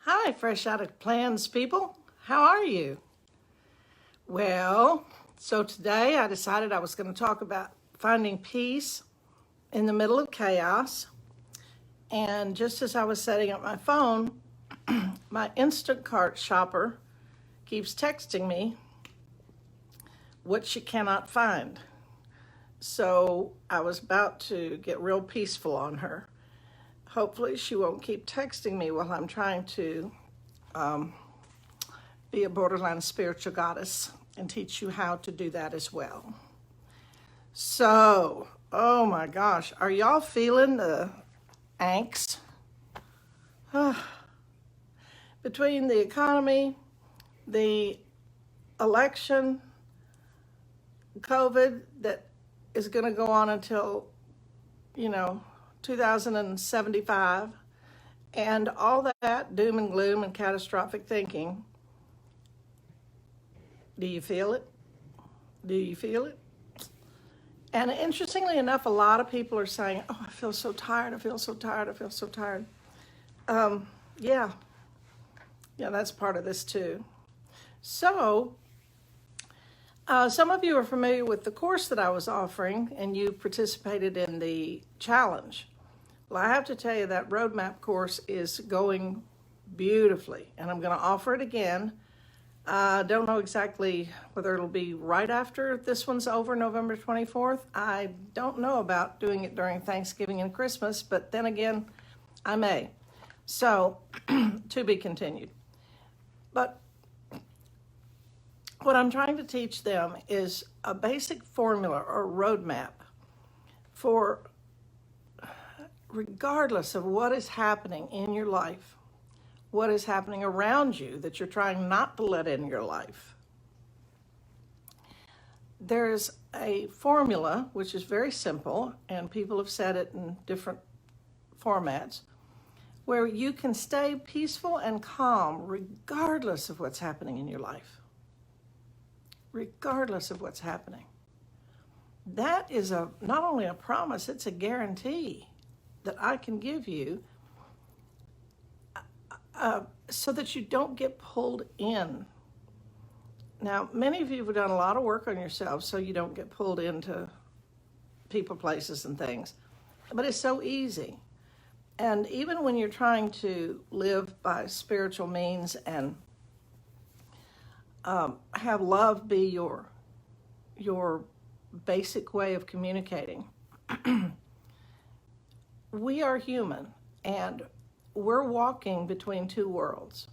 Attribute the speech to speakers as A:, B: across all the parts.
A: Hi, fresh out of plans people. How are you? Well, so today I decided I was going to talk about finding peace in the middle of chaos. And just as I was setting up my phone, my Instacart shopper keeps texting me what she cannot find. So I was about to get real peaceful on her. Hopefully she won't keep texting me while I'm trying to be a borderline spiritual goddess and teach you how to do that as well. So, oh my gosh, are y'all feeling the angst? Between the economy, the election, COVID that is going to go on until, 2075, and all that doom and gloom and catastrophic thinking. Do you feel it? Do you feel it? And interestingly enough, a lot of people are saying, oh, I feel so tired, I feel so tired, I feel so tired. Yeah, that's part of this too. So, some of you are familiar with the course that I was offering, and you participated in the challenge. Well, I have to tell you that roadmap course is going beautifully, and I'm going to offer it again. I don't know exactly whether it'll be right after this one's over, November 24th. I don't know about doing it during Thanksgiving and Christmas, but then again, I may. So, to be continued. But what I'm trying to teach them is a basic formula or roadmap for, regardless of what is happening in your life, what is happening around you that you're trying not to let in your life. There's a formula which is very simple, and people have said it in different formats, where you can stay peaceful and calm regardless of what's happening in your life. Regardless of what's happening. That is not only a promise, it's a guarantee that I can give you so that you don't get pulled in. Now, many of you have done a lot of work on yourselves so you don't get pulled into people, places, and things. But it's so easy. And even when you're trying to live by spiritual means and have love be your basic way of communicating, we are human, and we're walking between two worlds.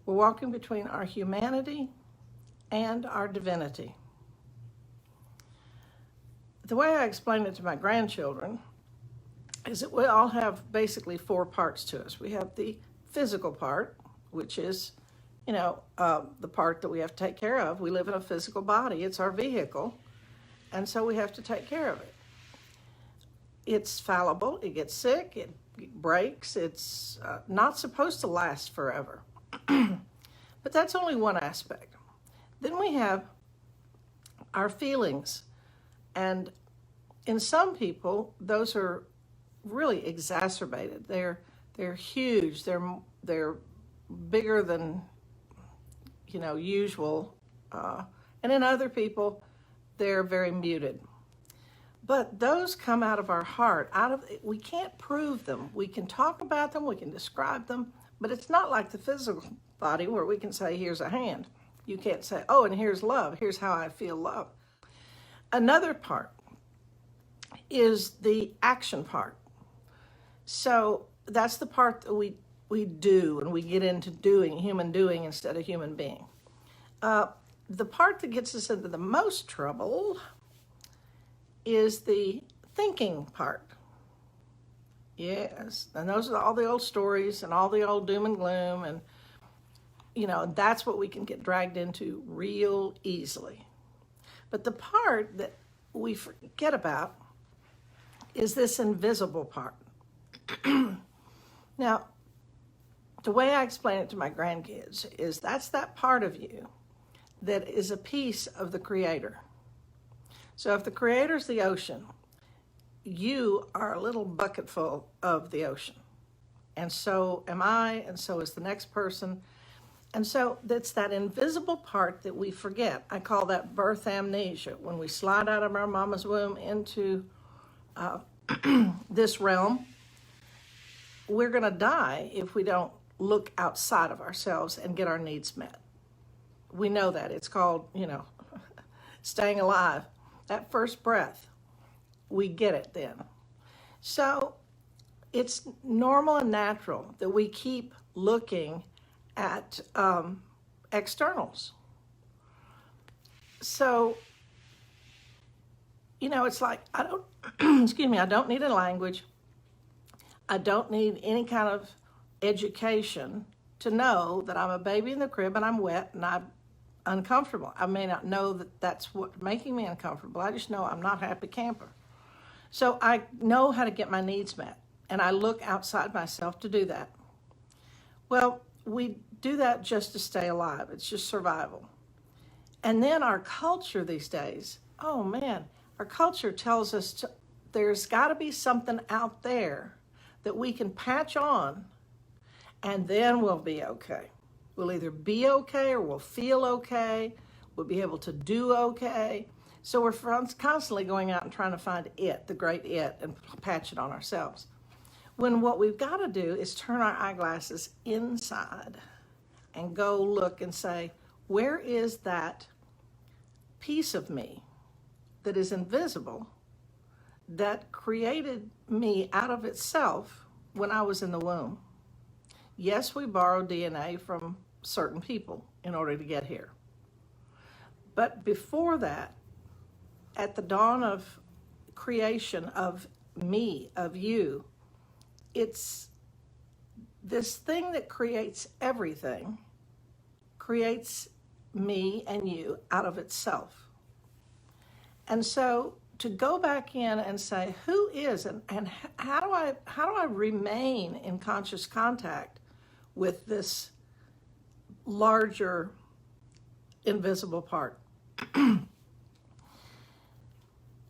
A: We're walking between our humanity and our divinity. The way I explain it to my grandchildren is that we all have basically four parts to us. We have the physical part, which is, the part that we have to take care of. We live in a physical body. It's our vehicle, and so we have to take care of it. It's fallible. It gets sick. It breaks. It's not supposed to last forever. But that's only one aspect. Then we have our feelings. And in some people, those are really exacerbated. They're huge. They're bigger than usual. And in other people, they're very muted. But those come out of our heart. We can't prove them. We can talk about them, we can describe them, but it's not like the physical body where we can say, here's a hand. You can't say, oh, and here's love. Here's how I feel love. Another part is the action part. So that's the part that we do, and we get into human doing instead of human being. The part that gets us into the most trouble is the thinking part. Yes, and those are all the old stories and all the old doom and gloom, and that's what we can get dragged into real easily. But the part that we forget about is this invisible part. Now, the way I explain it to my grandkids is that's that part of you that is a piece of the Creator. So if the Creator's the ocean, you are a little bucketful of the ocean. and so am I, and so is the next person. And so it's that invisible part that we forget. I call that birth amnesia. When we slide out of our mama's womb into this realm, we're going to die if we don't look outside of ourselves and get our needs met. We know that. It's called, staying alive. That first breath, we get it then. So it's normal and natural that we keep looking at externals. So, it's like, I don't, excuse me, I don't need a language. I don't need any kind of education to know that I'm a baby in the crib and I'm wet and I'm uncomfortable. I may not know that that's what's making me uncomfortable. I just know I'm not a happy camper. So I know how to get my needs met, and I look outside myself to do that. Well, we do that just to stay alive. It's just survival. And then our culture these days, oh man, our culture tells us there's got to be something out there that we can patch on, and then we'll be okay. We'll either be okay or we'll feel okay. We'll be able to do okay. So we're constantly going out and trying to find it, the great it, and patch it on ourselves. When what we've got to do is turn our eyeglasses inside and go look and say, where is that piece of me that is invisible that created me out of itself when I was in the womb? Yes, we borrow DNA from certain people in order to get here. But before that, at the dawn of creation of me, of you, it's this thing that creates everything, creates me and you out of itself. And so to go back in and say, who is and how do I remain in conscious contact with this larger invisible part?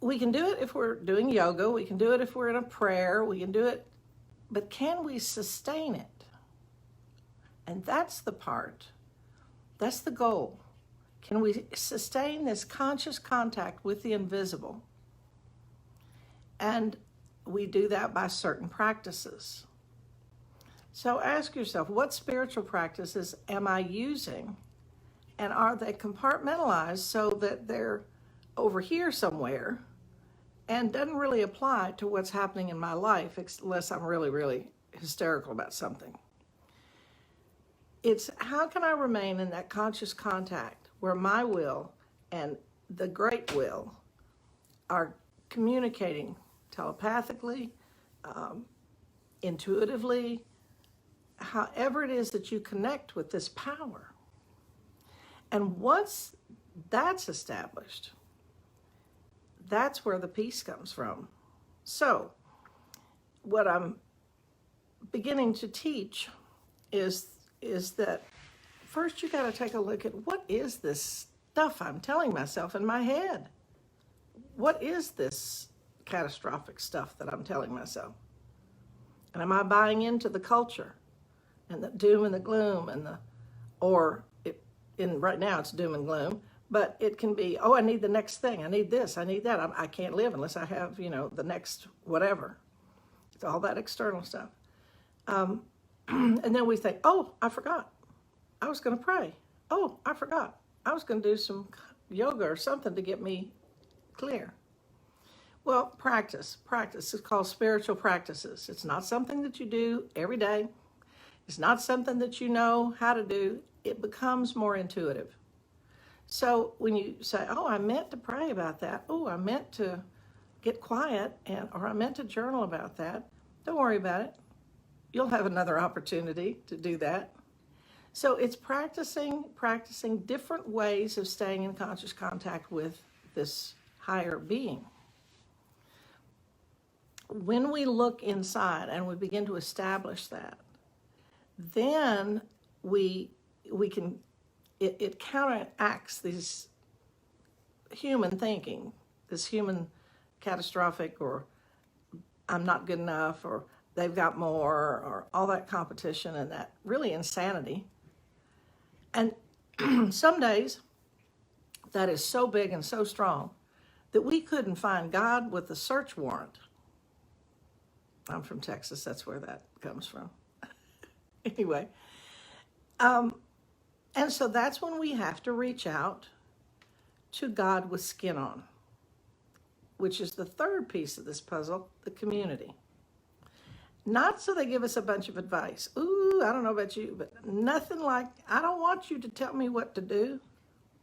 A: We can do it if we're doing yoga, we can do it if we're in a prayer, we can do it, but can we sustain it? And that's the part, that's the goal. Can we sustain this conscious contact with the invisible? And we do that by certain practices. So ask yourself, what spiritual practices am I using? And are they compartmentalized so that they're over here somewhere and doesn't really apply to what's happening in my life unless I'm really, really hysterical about something? It's how can I remain in that conscious contact where my will and the great will are communicating telepathically, intuitively, however it is that you connect with this power. And once that's established, that's where the peace comes from. So what I'm beginning to teach is that first you got to take a look at what is this stuff I'm telling myself in my head? What is this catastrophic stuff that I'm telling myself? And am I buying into the culture and the doom and the gloom and right now it's doom and gloom, but it can be, oh, I need the next thing. I need this. I need that. I can't live unless I have, the next whatever. It's all that external stuff. And then we think, oh, I forgot. I was going to pray. Oh, I forgot. I was going to do some yoga or something to get me clear. Well, practice. It's called spiritual practices. It's not something that you do every day. It's not something that you know how to do. It becomes more intuitive. So when you say, oh, I meant to pray about that. Oh, I meant to get quiet or I meant to journal about that. Don't worry about it. You'll have another opportunity to do that. So it's practicing different ways of staying in conscious contact with this higher being. When we look inside and we begin to establish that, then we can, it counteracts these human thinking, this human catastrophic or I'm not good enough or they've got more, or all that competition and that really insanity. And some days that is so big and so strong that we couldn't find God with a search warrant. I'm from Texas, that's where that comes from. Anyway, and so that's when we have to reach out to God with skin on, which is the third piece of this puzzle, the community. Not so they give us a bunch of advice. Ooh, I don't know about you, but nothing like, I don't want you to tell me what to do.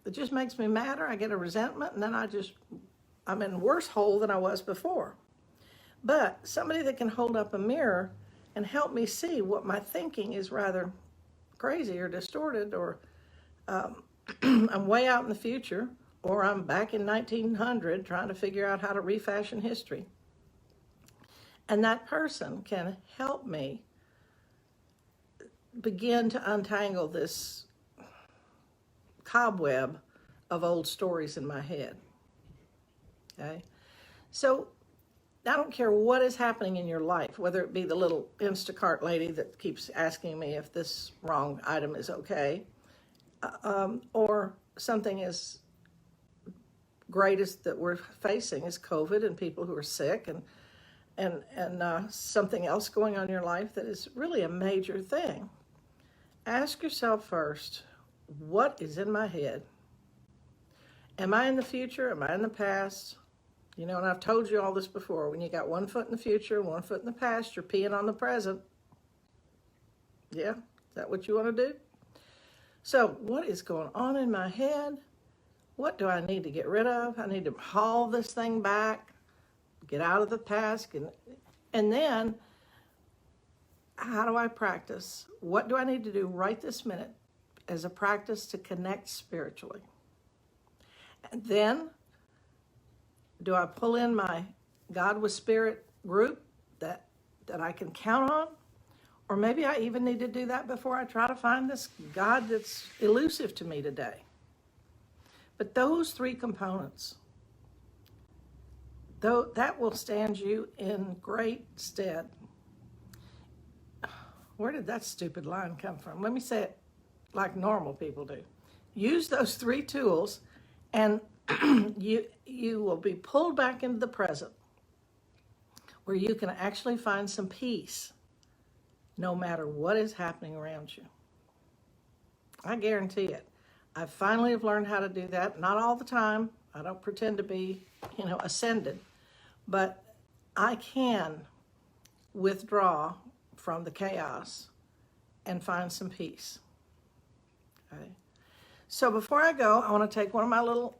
A: It just makes me madder. I get a resentment, and then I'm in a worse hole than I was before. But somebody that can hold up a mirror and help me see what my thinking is rather crazy or distorted, or I'm way out in the future, or I'm back in 1900 trying to figure out how to refashion history. And that person can help me begin to untangle this cobweb of old stories in my head. Okay? So I don't care what is happening in your life, whether it be the little Instacart lady that keeps asking me if this wrong item is okay, or something as great as that we're facing is COVID and people who are sick, and something else going on in your life that is really a major thing. Ask yourself first, what is in my head? Am I in the future? Am I in the past? You know, and I've told you all this before. When you got one foot in the future, one foot in the past, you're peeing on the present. Yeah, is that what you want to do? So what is going on in my head? What do I need to get rid of? I need to haul this thing back, get out of the past, and then how do I practice? What do I need to do right this minute as a practice to connect spiritually? And then, do I pull in my God with Spirit group that I can count on? Or maybe I even need to do that before I try to find this God that's elusive to me today. But those three components, though, that will stand you in great stead. Where did that stupid line come from? Let me say it like normal people do. Use those three tools, and you will be pulled back into the present, where you can actually find some peace no matter what is happening around you. I guarantee it. I finally have learned how to do that. Not all the time. I don't pretend to be, ascended, but I can withdraw from the chaos and find some peace. Okay. So before I go, I want to take one of my little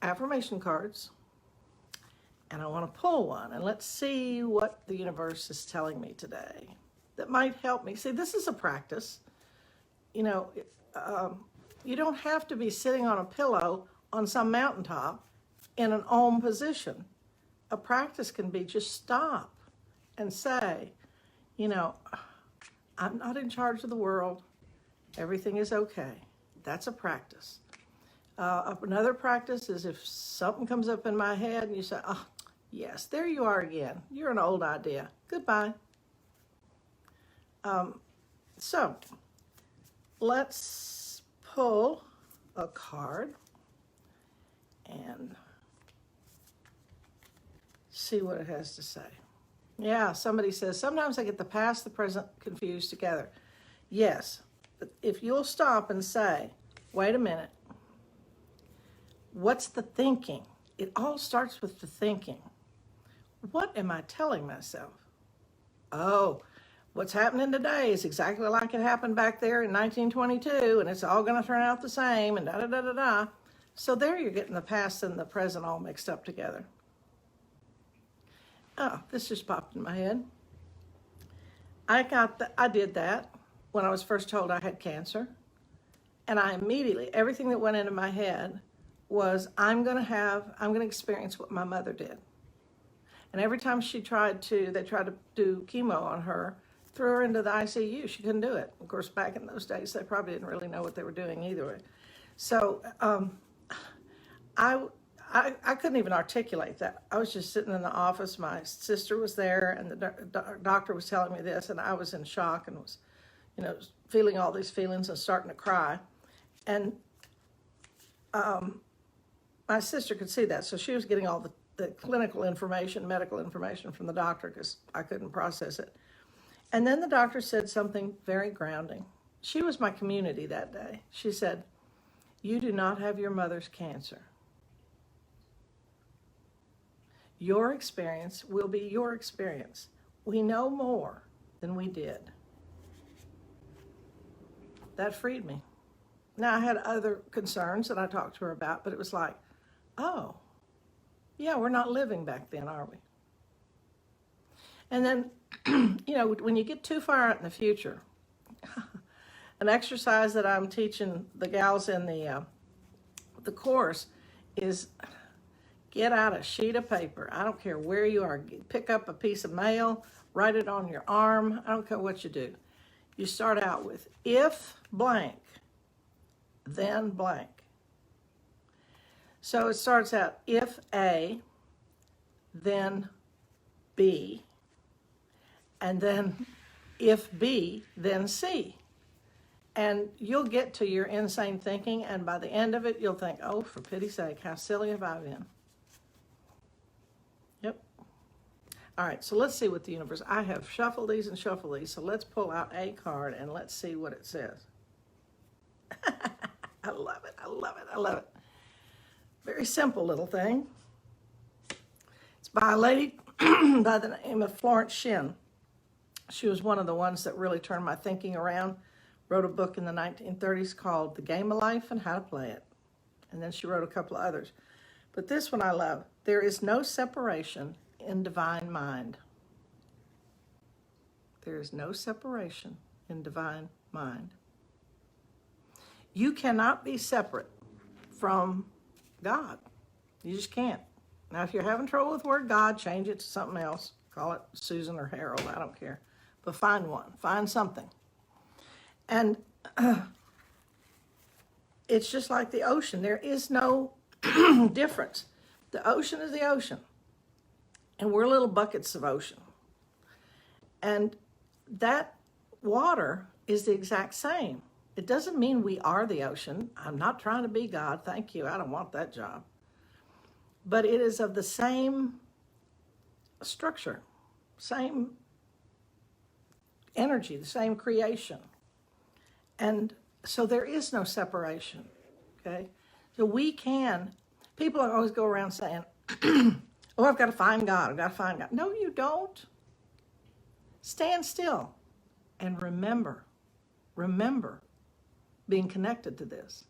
A: affirmation cards, and I want to pull one, and let's see what the universe is telling me today that might help me. See, this is a practice. You don't have to be sitting on a pillow on some mountaintop in an Om position. A practice can be just stop and say, I'm not in charge of the world. Everything is okay. That's a practice. Another practice is if something comes up in my head and you say, oh, yes, there you are again. You're an old idea. Goodbye. So let's pull a card and see what it has to say. Yeah, somebody says, sometimes I get the past, the present confused together. Yes, but if you'll stop and say, wait a minute, what's the thinking? It all starts with the thinking. What am I telling myself? Oh, what's happening today is exactly like it happened back there in 1922, and it's all going to turn out the same, and da-da-da-da-da. So there you're getting the past and the present all mixed up together. Oh, this just popped in my head. I did that when I was first told I had cancer. And I immediately, everything that went into my head was, I'm going to experience what my mother did. And every time they tried to do chemo on her, threw her into the ICU. She couldn't do it. Of course, back in those days, they probably didn't really know what they were doing either way. So I I couldn't even articulate that. I was just sitting in the office. My sister was there, and the doctor was telling me this, and I was in shock and was, feeling all these feelings and starting to cry. And my sister could see that, so she was getting all the clinical information, medical information from the doctor because I couldn't process it. And then the doctor said something very grounding. She was my community that day. She said, "You do not have your mother's cancer. Your experience will be your experience. We know more than we did." That freed me. Now, I had other concerns that I talked to her about, but it was like, oh, yeah, we're not living back then, are we? And then, when you get too far out in the future, an exercise that I'm teaching the gals in the course is get out a sheet of paper. I don't care where you are. Pick up a piece of mail, write it on your arm. I don't care what you do. You start out with, if blank, then blank. So it starts out, if A, then B, and then if B, then C. And you'll get to your insane thinking, and by the end of it, you'll think, oh, for pity's sake, how silly have I been? Yep. All right, so let's see what the universe, I have shuffled these and shuffled these, so let's pull out a card and let's see what it says. I love it, I love it, I love it. Very simple little thing. It's by a lady by the name of Florence Shinn. She was one of the ones that really turned my thinking around. Wrote a book in the 1930s called The Game of Life and How to Play It. And then she wrote a couple of others. But this one I love. There is no separation in divine mind. There is no separation in divine mind. You cannot be separate from God. You just can't. Now, if you're having trouble with the word God, change it to something else. Call it Susan or Harold. I don't care. But find one. Find something. And it's just like the ocean. There is no difference. The ocean is the ocean. And we're little buckets of ocean. And that water is the exact same. It doesn't mean we are the ocean. I'm not trying to be God. Thank you. I don't want that job. But it is of the same structure, same energy, the same creation. And so there is no separation, okay? So we can, people always go around saying, oh, I've got to find God, I've got to find God. No, you don't. Stand still and remember being connected to this.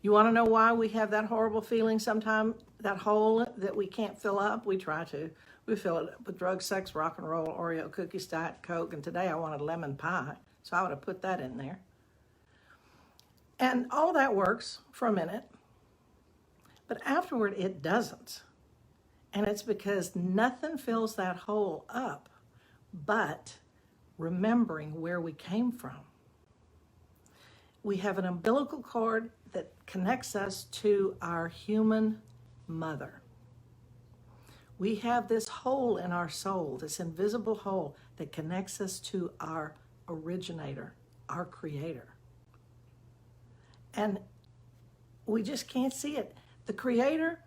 A: You want to know why we have that horrible feeling sometimes, that hole that we can't fill up? We try to. We fill it up with drugs, sex, rock and roll, Oreo cookies, Diet Coke, and today I wanted lemon pie. So I would have put that in there. And all that works for a minute, but afterward it doesn't. And it's because nothing fills that hole up but remembering where we came from. We have an umbilical cord that connects us to our human mother. We have this hole in our soul, this invisible hole that connects us to our originator, our creator. And we just can't see it. The creator,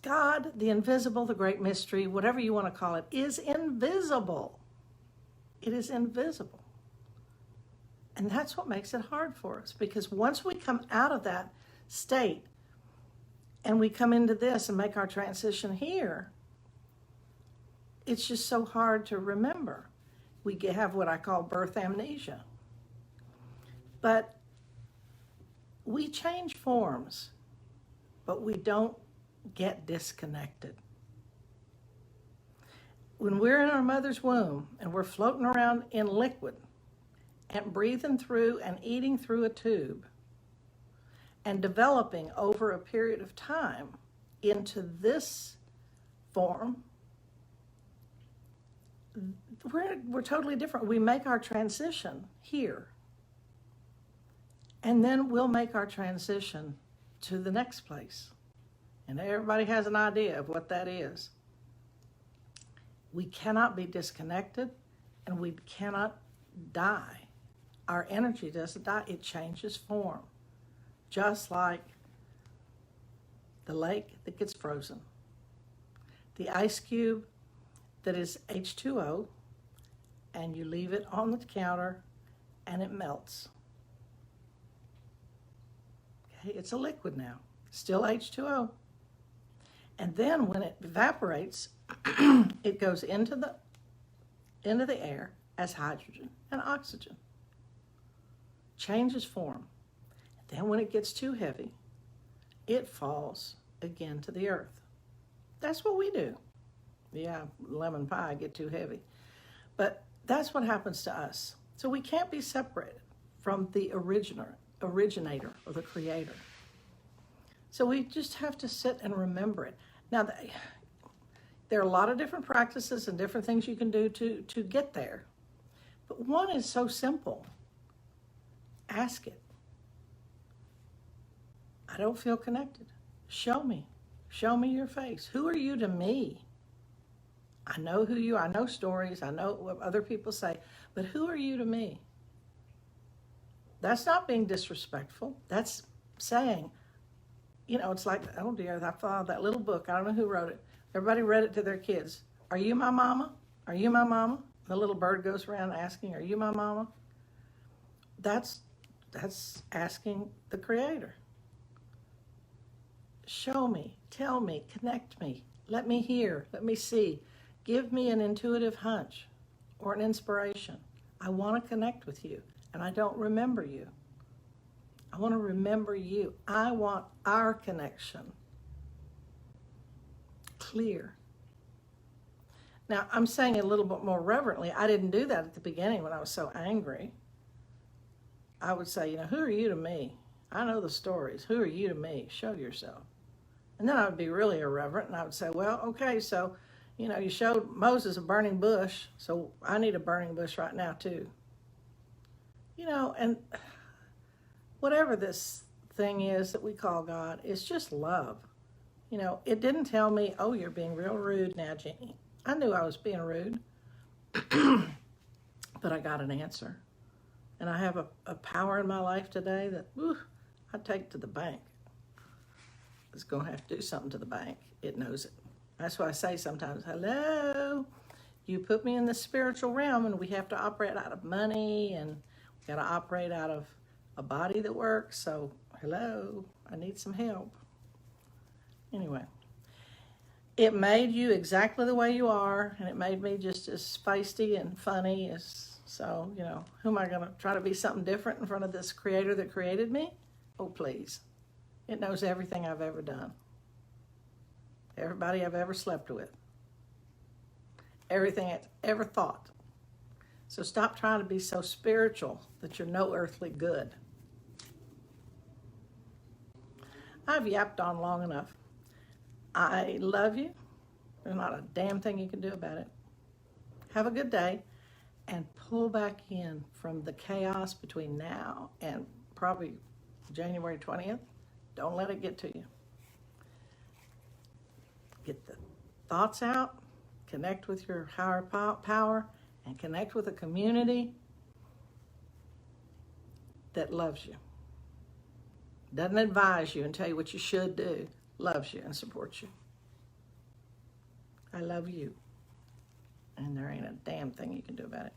A: God, the invisible, the great mystery, whatever you want to call it, is invisible. It is invisible. And that's what makes it hard for us, because once we come out of that state and we come into this and make our transition here, it's just so hard to remember. We have what I call birth amnesia. But we change forms, but we don't get disconnected. When we're in our mother's womb and we're floating around in liquid and breathing through and eating through a tube and developing over a period of time into this form, we're totally different. We make our transition here. And then we'll make our transition to the next place. And everybody has an idea of what that is. We cannot be disconnected, and we cannot die. Our energy doesn't die. It changes form. Just like the lake that gets frozen. The ice cube that is H2O, and you leave it on the counter and it melts. Okay, it's a liquid now, still H2O. And then when it evaporates, it goes into the air as hydrogen and oxygen. Changes form. Then when it gets too heavy, it falls again to the earth. That's what we do. Yeah, lemon pie get too heavy. But that's what happens to us. So we can't be separated from the originator or the creator. So we just have to sit and remember it. Now, there are a lot of different practices and different things you can do to get there. But one is so simple. Ask it. I don't feel connected. Show me. Show me your face. Who are you to me? I know who you are. I know stories. I know what other people say. But who are you to me? That's not being disrespectful. That's saying, it's like, oh dear, I found that little book. I don't know who wrote it. Everybody read it to their kids. Are you my mama? Are you my mama? The little bird goes around asking, are you my mama? That's asking the creator. Show me, tell me, connect me, let me hear, let me see. Give me an intuitive hunch or an inspiration. I want to connect with you, and I don't remember you. I want to remember you. I want our connection clear. Now, I'm saying it a little bit more reverently. I didn't do that at the beginning when I was so angry. I would say, who are you to me? I know the stories. Who are you to me? Show yourself. And then I would be really irreverent, and I would say, well, okay, so, you showed Moses a burning bush, so I need a burning bush right now, too. And whatever this thing is that we call God, it's just love. It didn't tell me, oh, you're being real rude now, Jeanie. I knew I was being rude, but I got an answer. And I have a power in my life today that I take to the bank. It's going to have to do something to the bank. It knows it. That's why I say sometimes, hello, you put me in the spiritual realm, and we have to operate out of money, and we got to operate out of a body that works. So, hello, I need some help. Anyway, it made you exactly the way you are, and it made me just as feisty and funny as, so, who am I going to try to be something different in front of this creator that created me? Oh, please. It knows everything I've ever done. Everybody I've ever slept with. Everything I've ever thought. So stop trying to be so spiritual that you're no earthly good. I've yapped on long enough. I love you. There's not a damn thing you can do about it. Have a good day, and pull back in from the chaos between now and probably January 20th. Don't let it get to you. Get the thoughts out, connect with your higher power, and connect with a community that loves you. Doesn't advise you and tell you what you should do. Loves you and supports you. I love you. And there ain't a damn thing you can do about it.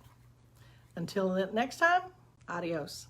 A: Until the next time, adios.